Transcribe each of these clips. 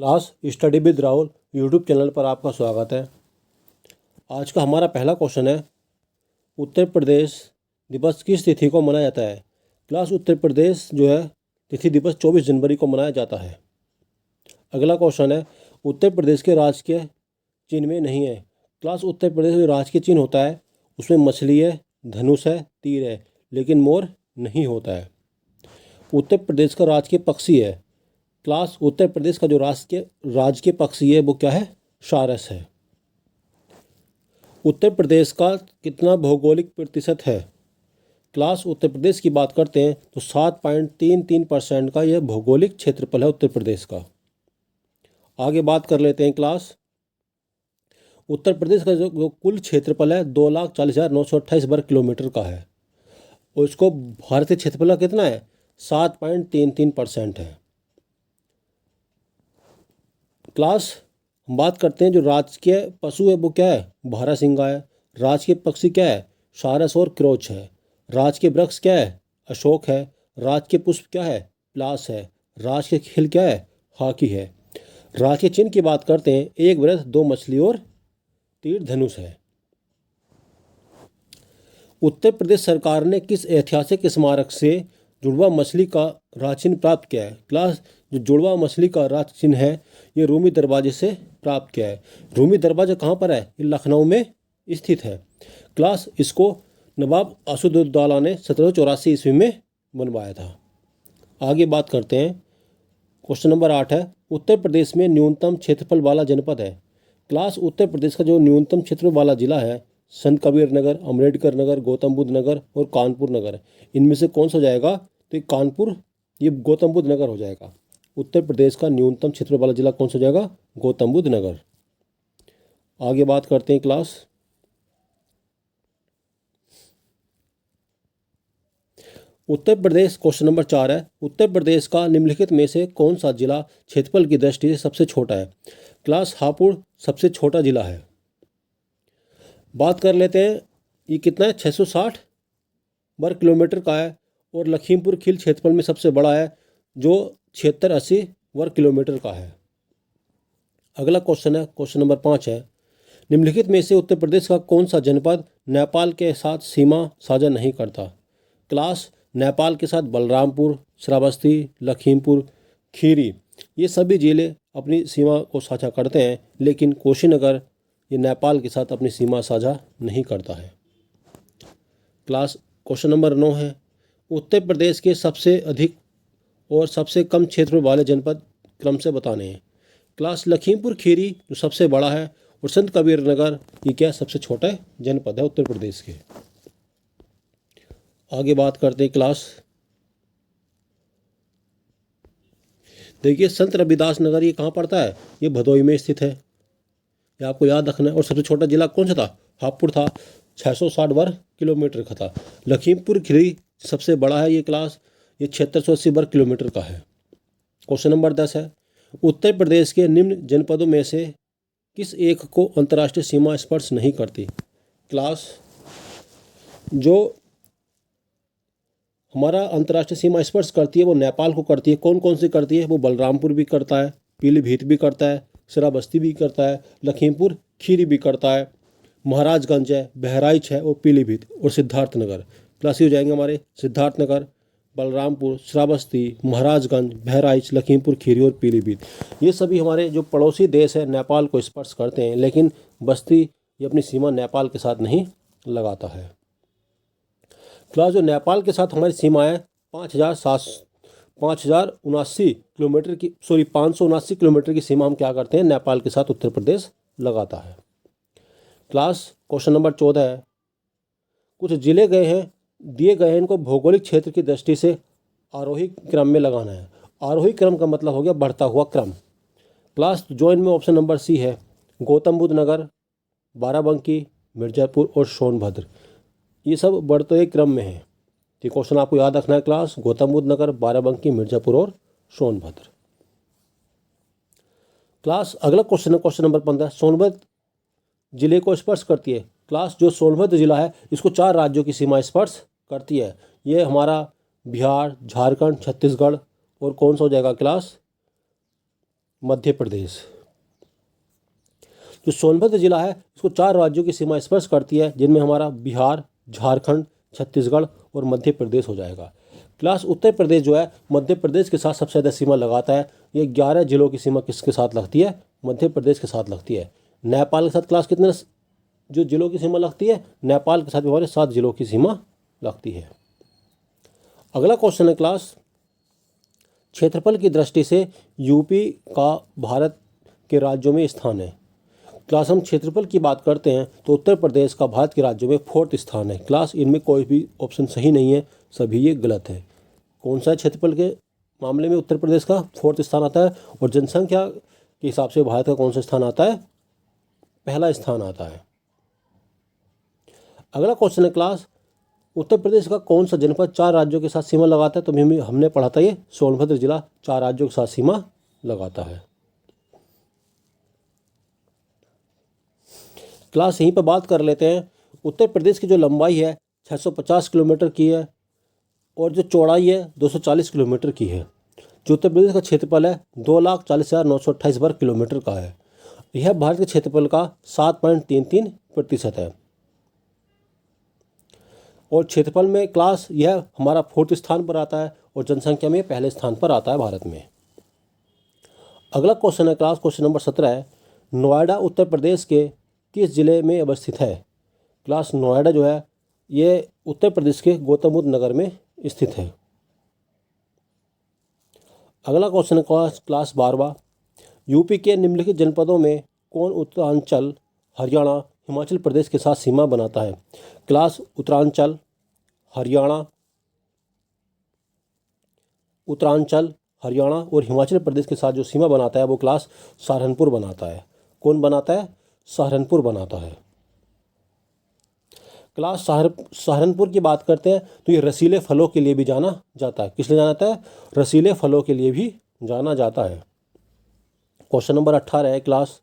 Class study with Rahul YouTube channel पर आपका स्वागत है। आज का हमारा पहला क्वेश्चन है, उत्तर प्रदेश दिवस किस तिथि को मनाया जाता है। क्लास उत्तर प्रदेश जो है तिथि दिवस 24 जनवरी को मनाया जाता है। अगला क्वेश्चन है, उत्तर प्रदेश के राजकीय चिन्ह में नहीं है। क्लास उत्तर प्रदेश में राजकीय चिन्ह होता है, उसमें मछली है, धनुष है, तीर है, लेकिन मोर नहीं होता है। उत्तर प्रदेश का राजकीय पक्षी है। क्लास उत्तर प्रदेश का जो राजकीय पक्षी है वो क्या है? सारस है। उत्तर प्रदेश का कितना भौगोलिक प्रतिशत है? क्लास उत्तर प्रदेश की बात करते हैं तो 7.33% का यह भौगोलिक क्षेत्रफल है उत्तर प्रदेश का। आगे बात कर लेते हैं क्लास। उत्तर प्रदेश का जो कुल क्षेत्रफल है 2,40,928 वर्ग किलोमीटर का है और इसको भारतीय क्षेत्रफल का कितना है? 7.33% है। क्लास हम बात करते हैं जो राजकीय पशु है वो क्या है? भारसिंगा है। राजकीय पक्षी क्या है? सारस और क्रोच है। राजकीय वृक्ष क्या है? अशोक है। राजकीय पुष्प क्या है? पलाश है। राजकीय खेल क्या है? हॉकी है। राजकीय चिन्ह की बात करते हैं, एक वृत्त, दो मछली और तीर धनुष है। उत्तर प्रदेश सरकार ने किस ऐतिहासिक स्मारक से जुड़वा मछली का राजचिन्ह प्राप्त किया है? क्लास जो जुड़वा मछली का राजचिन्ह है ये रूमी दरवाजे से प्राप्त किया है। रूमी दरवाजा कहाँ पर है? ये लखनऊ में स्थित है। क्लास इसको नवाब असदुद्दौला ने 1784 ईस्वी में बनवाया था। आगे बात करते हैं। क्वेश्चन नंबर 8 है, उत्तर प्रदेश में न्यूनतम क्षेत्रफल वाला जनपद है। क्लास उत्तर प्रदेश का जो न्यूनतम क्षेत्रफल वाला जिला है संत कबीर नगर, अम्बेडकर नगर, गौतम बुद्ध नगर और कानपुर नगर, इनमें से कौन सा हो जाएगा? तो ये गौतम बुद्ध नगर हो जाएगा। उत्तर प्रदेश का न्यूनतम क्षेत्रफल वाला जिला कौन सा हो जाएगा? गौतम बुद्ध नगर। आगे बात करते हैं class. Uttar Pradesh question number 4 है, उत्तर प्रदेश का निम्नलिखित में से कौन सा जिला क्षेत्रफल की दृष्टि से सबसे छोटा है? क्लास हापुड़ सबसे छोटा जिला है। बात कर लेते हैं, ये कितना है? 660 वर्ग किलोमीटर का है और लखीमपुर खीरी क्षेत्रफल में सबसे बड़ा है जो 76-80 वर्ग किलोमीटर का है। अगला क्वेश्चन है, क्वेश्चन नंबर 5 है, निम्नलिखित में से उत्तर प्रदेश का कौन सा जनपद नेपाल के साथ सीमा साझा नहीं करता? क्लास नेपाल के साथ बलरामपुर, श्रावस्ती, लखीमपुर खीरी ये सभी जिले अपनी सीमा को साझा करते हैं, लेकिन कुशीनगर ये नेपाल के साथ अपनी सीमा साझा नहीं करता है। क्लास क्वेश्चन नंबर 9 है, उत्तर प्रदेश के सबसे अधिक और सबसे कम क्षेत्र वाले जनपद क्रम से बताने हैं। क्लास लखीमपुर खीरी जो सबसे बड़ा है और संत कबीर नगर ये क्या सबसे छोटा जनपद है उत्तर प्रदेश के। आगे बात करते हैं क्लास। देखिए संत रविदास नगर ये कहाँ पड़ता है? ये भदोही में स्थित है, ये आपको याद रखना है। और सबसे छोटा जिला कौन सा था? हापुड़ था, 660 वर्ग किलोमीटर का था। लखीमपुर खीरी सबसे बड़ा है ये क्लास, ये 7680 वर्ग किलोमीटर का है। क्वेश्चन नंबर 10 है, उत्तर प्रदेश के निम्न जनपदों में से किस एक को अंतर्राष्ट्रीय सीमा स्पर्श नहीं करती? क्लास जो हमारा अंतर्राष्ट्रीय सीमा स्पर्श करती है वो नेपाल को करती है। कौन कौन सी करती है? वो बलरामपुर भी करता है, पीलीभीत भी करता है, श्रावस्ती भी करता है, लखीमपुर खीरी भी करता है, महाराजगंज है, बहराइच है और पीलीभीत और सिद्धार्थनगर। क्लास हो जाएंगे हमारे सिद्धार्थनगर, बलरामपुर, श्रावस्ती, महाराजगंज, बहराइच, लखीमपुर खीरी और पीलीभीत ये सभी हमारे जो पड़ोसी देश है नेपाल को स्पर्श करते हैं, लेकिन बस्ती ये अपनी सीमा नेपाल के साथ नहीं लगाता है। क्लास जो नेपाल के साथ हमारी सीमा है 5,779 किलोमीटर की 579 किलोमीटर की सीमा हम क्या करते हैं? नेपाल के साथ उत्तर प्रदेश लगाता है। क्लास क्वेश्चन नंबर 14 है, कुछ जिले दिए गए हैं, इनको भौगोलिक क्षेत्र की दृष्टि से आरोही क्रम में लगाना है। आरोही क्रम का मतलब हो गया बढ़ता हुआ क्रम। क्लास जो इनमें ऑप्शन नंबर सी है, गौतम बुद्ध नगर, बाराबंकी, मिर्जापुर और सोनभद्र ये सब बढ़ते हुए क्रम में है। तो क्वेश्चन आपको याद रखना है क्लास, गौतम बुद्ध नगर, बाराबंकी, मिर्जापुर और सोनभद्र। क्लास अगला क्वेश्चन है, क्वेश्चन नंबर 15, सोनभद्र जिले को स्पर्श करती है। क्लास जो सोनभद्र जिला है इसको 4 राज्यों की सीमा स्पर्श करती है। ये हमारा बिहार, झारखंड, छत्तीसगढ़ और कौन सा हो जाएगा क्लास? मध्य प्रदेश। जो सोनभद्र जिला है इसको 4 राज्यों की सीमा स्पर्श करती है, जिनमें हमारा बिहार, झारखंड, छत्तीसगढ़ और मध्य प्रदेश हो जाएगा। क्लास उत्तर प्रदेश जो है मध्य प्रदेश के साथ सबसे ज़्यादा सीमा लगाता है। ये 11 जिलों की सीमा किसके साथ लगती है? मध्य प्रदेश के साथ लगती है। नेपाल के साथ क्लास कितने जो जिलों की सीमा लगती है? नेपाल के साथ हमारे 7 जिलों की सीमा लगती है। अगला क्वेश्चन है क्लास, क्षेत्रफल की दृष्टि से यूपी का भारत के राज्यों में स्थान है। क्लास हम क्षेत्रफल की बात करते हैं तो उत्तर प्रदेश का भारत के राज्यों में 4th स्थान है। क्लास इनमें कोई भी ऑप्शन सही नहीं है, सभी ये गलत है। कौन सा क्षेत्रफल के मामले में उत्तर प्रदेश का 4th स्थान आता है? और जनसंख्या के हिसाब से भारत का कौन सा स्थान आता है? पहला स्थान आता है। अगला क्वेश्चन है क्लास, उत्तर प्रदेश का कौन सा जनपद 4 राज्यों के साथ सीमा लगाता है? तो हमने पढ़ा था ये सोनभद्र जिला 4 राज्यों के साथ सीमा लगाता है। क्लास यहीं पर बात कर लेते हैं। उत्तर प्रदेश की जो लंबाई है 650 किलोमीटर की है और जो चौड़ाई है 240 किलोमीटर की है। जो उत्तर प्रदेश का क्षेत्रफल है 2,40,928 वर्ग किलोमीटर का है। यह भारत के क्षेत्रफल का 7.33% है। और क्षेत्रफल में क्लास यह हमारा 4th स्थान पर आता है और जनसंख्या में पहले स्थान पर आता है भारत में। अगला क्वेश्चन है क्लास, क्वेश्चन नंबर 17 है, नोएडा उत्तर प्रदेश के किस जिले में अवस्थित है? क्लास नोएडा जो है ये उत्तर प्रदेश के गौतम बुद्ध नगर में स्थित है। अगला क्वेश्चन है क्लास 12वां, यूपी के निम्नलिखित जनपदों में कौन उत्तरांचल, हरियाणा, हिमाचल प्रदेश के साथ सीमा बनाता है? क्लास उत्तरांचल, हरियाणा और हिमाचल प्रदेश के साथ जो सीमा बनाता है वो क्लास सहारनपुर बनाता है। कौन बनाता है? सहारनपुर बनाता है। क्लास सहारनपुर की बात करते हैं तो ये रसीले फलों के लिए भी जाना जाता है। किस लिए जाना जाता है? रसीले फलों के लिए भी जाना जाता है। क्वेश्चन नंबर 18 है क्लास,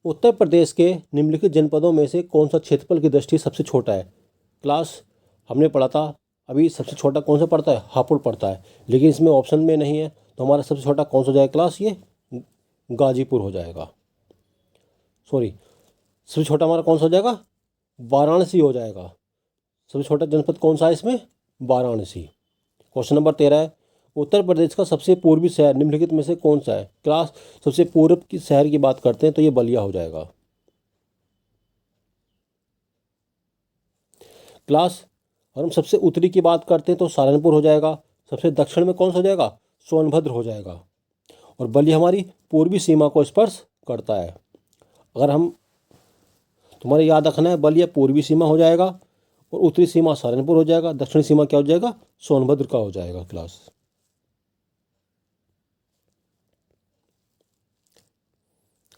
उत्तर प्रदेश के निम्नलिखित जनपदों में से कौन सा क्षेत्रफल की दृष्टि सबसे छोटा है? क्लास हमने पढ़ा था अभी सबसे छोटा कौन सा पड़ता है? हापुड़ पड़ता है, लेकिन इसमें ऑप्शन में नहीं है तो हमारा सबसे छोटा कौन सा हो जाएगा क्लास? ये गाजीपुर हो जाएगा। सबसे छोटा हमारा कौन सा हो जाएगा? वाराणसी हो जाएगा। सबसे छोटा जनपद कौन सा है इसमें? वाराणसी। क्वेश्चन नंबर 13 है, उत्तर प्रदेश का सबसे पूर्वी शहर निम्नलिखित में से कौन सा है? क्लास सबसे पूर्व की शहर की बात करते हैं तो ये बलिया हो जाएगा। क्लास और हम सबसे उत्तरी की बात करते हैं तो सहारनपुर हो जाएगा। सबसे दक्षिण में कौन सा हो जाएगा? सोनभद्र हो जाएगा। और बलिया हमारी पूर्वी सीमा को स्पर्श करता है। अगर हम तुम्हारे याद रखना है, बलिया पूर्वी सीमा हो जाएगा और उत्तरी सीमा सहारनपुर हो जाएगा, दक्षिणी सीमा क्या हो जाएगा? सोनभद्र का हो जाएगा। क्लास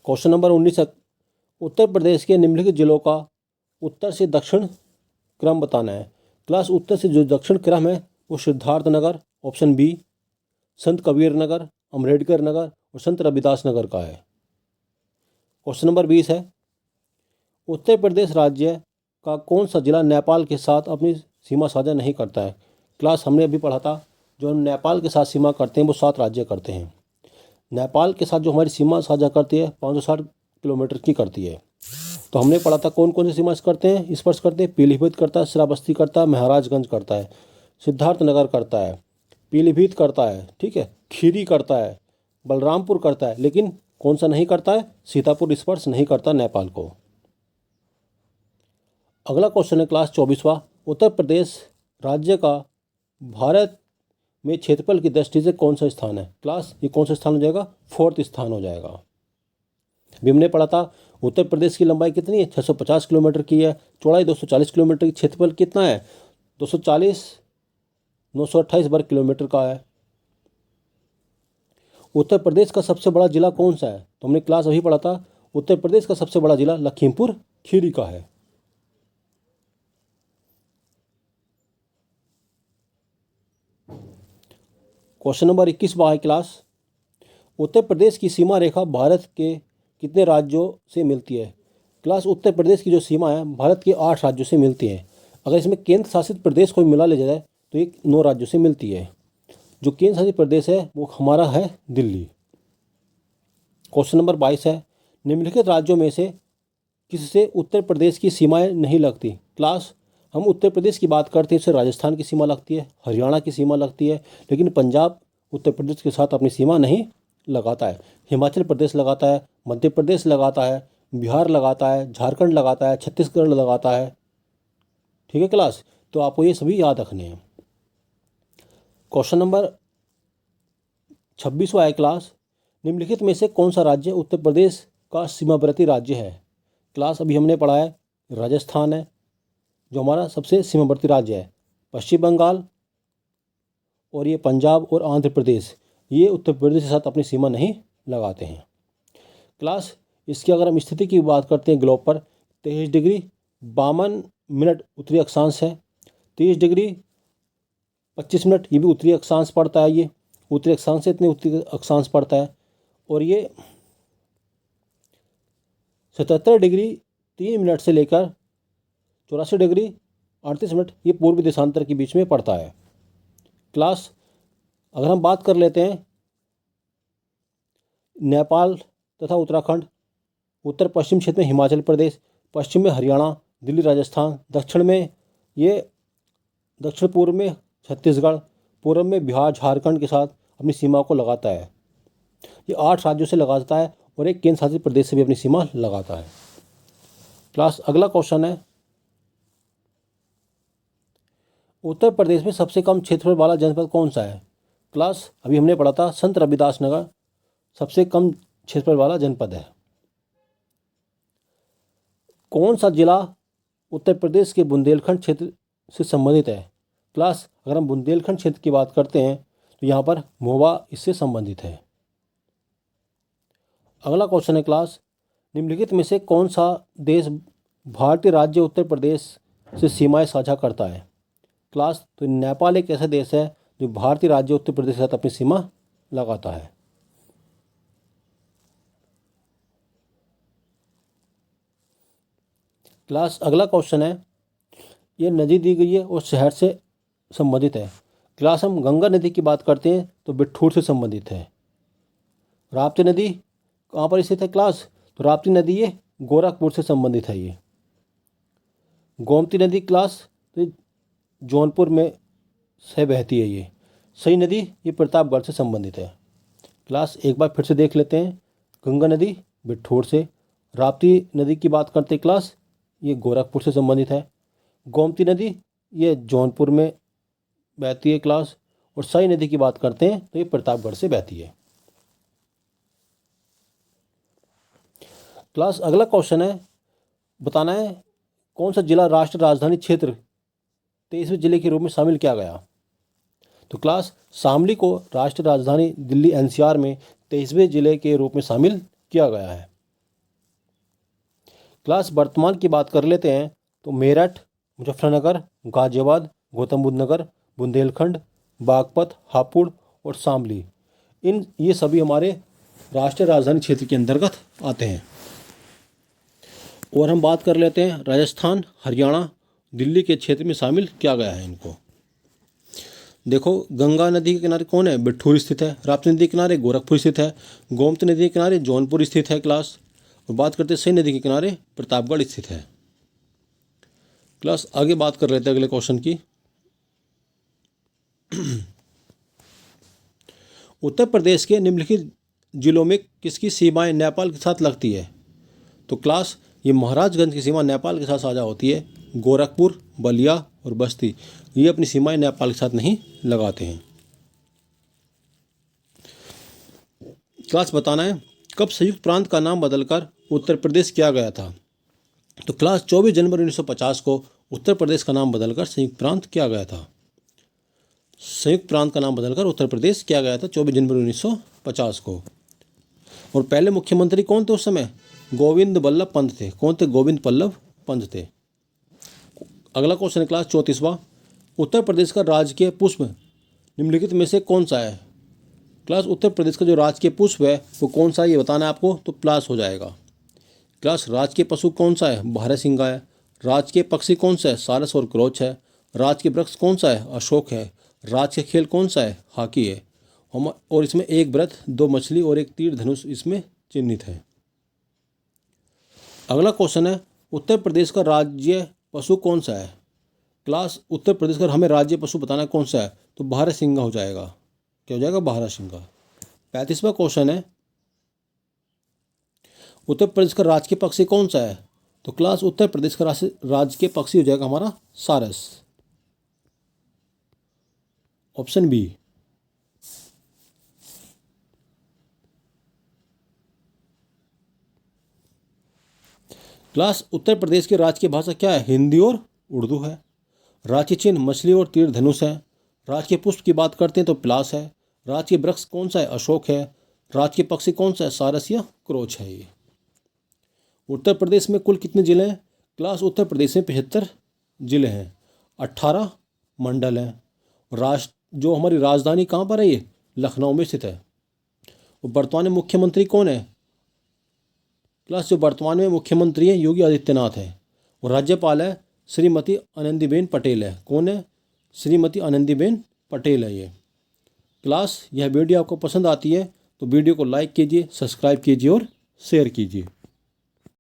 क्वेश्चन नंबर 19 है, उत्तर प्रदेश के निम्नलिखित जिलों का उत्तर से दक्षिण क्रम बताना है। क्लास उत्तर से जो दक्षिण क्रम है वो सिद्धार्थ नगर, ऑप्शन बी, संत कबीर नगर, अम्बेडकर नगर और संत रविदास नगर का है। क्वेश्चन नंबर 20 है, उत्तर प्रदेश राज्य का कौन सा जिला नेपाल के साथ अपनी सीमा साझा नहीं करता है? क्लास हमने अभी पढ़ा था जो हम नेपाल के साथ सीमा करते हैं वो 7 राज्य करते हैं। नेपाल के साथ जो हमारी सीमा साझा करती है 560 किलोमीटर की करती है। तो हमने पढ़ा था कौन कौन सी सीमा करते हैं, स्पर्श करते हैं। पीलीभीत करता है, श्रावस्ती करता है, महाराजगंज करता है, सिद्धार्थनगर करता है, पीलीभीत करता है, ठीक है, खीरी करता है, बलरामपुर करता है, लेकिन कौन सा नहीं करता है? सीतापुर स्पर्श नहीं करता नेपाल को। अगला क्वेश्चन है क्लास 24वां, उत्तर प्रदेश राज्य का भारत में क्षेत्रफल की दृष्टि से कौन सा स्थान है? क्लास ये कौन सा स्थान हो जाएगा? 4th स्थान हो जाएगा। अभी हमने पढ़ा था उत्तर प्रदेश की लंबाई कितनी है? 650 किलोमीटर की है, चौड़ाई 240 किलोमीटर की, क्षेत्रफल कितना है? 240,928 वर्ग किलोमीटर का है। उत्तर प्रदेश का सबसे बड़ा जिला कौन सा है? तो हमने क्लास अभी पढ़ा था उत्तर प्रदेश का सबसे बड़ा जिला लखीमपुर खीरी का है। क्वेश्चन नंबर 21वां है क्लास, उत्तर प्रदेश की सीमा रेखा भारत के कितने राज्यों से मिलती है? क्लास उत्तर प्रदेश की जो सीमा है भारत के 8 राज्यों से मिलती है। अगर इसमें केंद्र शासित प्रदेश को मिला ले जाए तो ये 9 राज्यों से मिलती है। जो केंद्र शासित प्रदेश है वो हमारा है दिल्ली। क्वेश्चन नंबर 22 है, निम्नलिखित राज्यों में से किससे उत्तर प्रदेश की सीमाएं नहीं लगती। क्लास, हम उत्तर प्रदेश की बात करते हैं, इससे राजस्थान की सीमा लगती है, हरियाणा की सीमा लगती है, लेकिन पंजाब उत्तर प्रदेश के साथ अपनी सीमा नहीं लगाता है। हिमाचल प्रदेश लगाता है, मध्य प्रदेश लगाता है, बिहार लगाता है, झारखंड लगाता है, छत्तीसगढ़ लगाता है। ठीक है क्लास, तो आपको ये सभी याद रखने हैं। क्वेश्चन नंबर 26वां है क्लास, निम्नलिखित में से कौन सा राज्य उत्तर प्रदेश का सीमावर्ती राज्य है। क्लास, अभी हमने पढ़ा है राजस्थान है जो हमारा सबसे सीमावर्ती राज्य है, पश्चिम बंगाल और ये पंजाब और आंध्र प्रदेश, ये उत्तर प्रदेश के साथ अपनी सीमा नहीं लगाते हैं। क्लास, इसकी अगर हम स्थिति की बात करते हैं ग्लोब पर, 23 डिग्री 52 मिनट उत्तरी अक्षांश है, 30 डिग्री 25 मिनट ये भी उत्तरी अक्षांश पड़ता है, ये उत्तरी अक्षांश से इतने उत्तरी अक्षांश पड़ता है, और ये 77 डिग्री 3 मिनट से लेकर 84 डिग्री 38 मिनट ये पूर्वी देशांतर के बीच में पड़ता है। क्लास, अगर हम बात कर लेते हैं नेपाल तथा उत्तराखंड, उत्तर पश्चिम क्षेत्र में हिमाचल प्रदेश, पश्चिम में हरियाणा, दिल्ली, राजस्थान, दक्षिण में ये दक्षिण पूर्व में छत्तीसगढ़, पूर्व में बिहार, झारखंड के साथ अपनी सीमा को लगाता है। ये 8 राज्यों से लगाता है और एक केंद्र शासित प्रदेश से भी अपनी सीमा लगाता है। क्लास, अगला क्वेश्चन है, उत्तर प्रदेश में सबसे कम क्षेत्रफल वाला जनपद कौन सा है। क्लास, अभी हमने पढ़ा था संत रविदास नगर सबसे कम क्षेत्रफल वाला जनपद है। कौन सा जिला उत्तर प्रदेश के बुंदेलखंड क्षेत्र से संबंधित है। क्लास, अगर हम बुंदेलखंड क्षेत्र की बात करते हैं तो यहाँ पर महोबा इससे संबंधित है। अगला क्वेश्चन है क्लास, निम्नलिखित में से कौन सा देश भारतीय राज्य उत्तर प्रदेश से सीमाएं साझा करता है। क्लास, तो नेपाल एक ऐसा देश है जो भारतीय राज्य उत्तर प्रदेश के साथ अपनी सीमा लगाता है। क्लास, अगला क्वेश्चन है, ये नदी दी गई है और शहर से संबंधित है। क्लास, हम गंगा नदी की बात करते हैं तो बिठूर से संबंधित है। राप्ती नदी कहाँ पर स्थित है। क्लास, तो राप्ती नदी ये गोरखपुर से संबंधित है। ये गोमती नदी क्लास तो जौनपुर में से बहती है। ये सई नदी ये प्रतापगढ़ से संबंधित है। क्लास, एक बार फिर से देख लेते हैं, गंगा नदी बिठूर से, राप्ती नदी की बात करते हैं क्लास ये गोरखपुर से संबंधित है, गोमती नदी ये जौनपुर में बहती है क्लास, और सई नदी की बात करते हैं तो ये प्रतापगढ़ से बहती है। क्लास, अगला क्वेश्चन है, बताना है कौन सा जिला राष्ट्रीय राजधानी क्षेत्र 23वें जिले के रूप में शामिल किया गया। तो क्लास, शामली को राष्ट्रीय राजधानी दिल्ली एनसीआर में 23वें जिले के रूप में शामिल किया गया है। क्लास, वर्तमान की बात कर लेते हैं तो मेरठ, मुजफ्फरनगर, गाजियाबाद, गौतम बुद्ध नगर, बुंदेलखंड, बागपत, हापुड़ और शामली, ये सभी हमारे राष्ट्रीय राजधानी क्षेत्र के अंतर्गत आते हैं। और हम बात कर लेते हैं राजस्थान, हरियाणा, दिल्ली के क्षेत्र में शामिल किया गया है इनको। देखो, गंगा नदी के किनारे कौन है, बिठूर स्थित है, राप्ती नदी के किनारे गोरखपुर स्थित है, गोमती नदी के किनारे जौनपुर स्थित है क्लास, और बात करते हैं सई नदी के किनारे प्रतापगढ़ स्थित है। क्लास, आगे बात कर लेते हैं अगले क्वेश्चन की। उत्तर प्रदेश के निम्नलिखित जिलों में किसकी सीमाएं नेपाल के साथ लगती है। तो क्लास, ये महाराजगंज की सीमा नेपाल के साथ साझा होती है, गोरखपुर, बलिया और बस्ती ये अपनी सीमाएं नेपाल के साथ नहीं लगाते हैं। क्लास, बताना है कब संयुक्त प्रांत का नाम बदलकर उत्तर प्रदेश किया गया था। तो क्लास, 24 जनवरी 1950 को उत्तर प्रदेश का नाम बदलकर संयुक्त प्रांत किया गया था। संयुक्त प्रांत का नाम बदलकर उत्तर प्रदेश किया गया था 24 जनवरी 1950 को। और पहले मुख्यमंत्री कौन थे उस समय, गोविंद बल्लभ पंत थे। कौन थे, गोविंद बल्लभ पंत थे। अगला क्वेश्चन है क्लास 34वां, उत्तर प्रदेश का राजकीय पुष्प निम्नलिखित में से कौन सा है। क्लास, उत्तर प्रदेश का जो राजकीय पुष्प है वो कौन सा है ये बताना है आपको, तो प्लास हो जाएगा। क्लास, राजकीय पशु कौन सा है, बारहसिंगा है। राजकीय पक्षी कौन सा है, सारस और क्रोच है। राजकीय वृक्ष कौन सा है, अशोक है। राष्ट्रीय खेल कौन सा है? हॉकी है। और इसमें एक वृत्त, 2 मछली और एक तीर धनुष इसमें चिन्हित है। अगला क्वेश्चन है, उत्तर प्रदेश का राज्य पशु कौन सा है? क्लास उत्तर प्रदेश का हमें राज्य पशु बताना कौन सा है? तो बारहसिंगा हो जाएगा। क्या हो जाएगा? बारहसिंगा। 35वां क्वेश्चन है, उत्तर प्रदेश का राजकीय पक्षी कौन सा है? तो क्लास उत्तर प्रदेश का राजकीय पक्षी हो जाएगा हमारा सारस, option B. Class Uttar Pradesh की राजकीय भाषा क्या है? हिंदी और उर्दू है। राजकीय चिन्ह मछली और तीर धनुष है। राजकीय पुष्प की बात करते हैं तो पलाश है। राजकीय वृक्ष कौन सा है? अशोक है। राजकीय पक्षी कौन सा है? सारस या क्रोच है। ये उत्तर प्रदेश में कुल कितने जिले हैं? क्लास उत्तर प्रदेश में 75 जिले हैं, 18 मंडल हैं। जो हमारी राजधानी कहाँ पर है? ये लखनऊ में स्थित है। और वर्तमान में मुख्यमंत्री कौन है? क्लास जो वर्तमान में मुख्यमंत्री हैं योगी आदित्यनाथ है। और राज्यपाल है श्रीमती आनंदीबेन पटेल है। कौन है? श्रीमती आनंदीबेन पटेल है ये। क्लास यह वीडियो आपको पसंद आती है तो वीडियो को लाइक कीजिए, सब्सक्राइब कीजिए और शेयर कीजिए।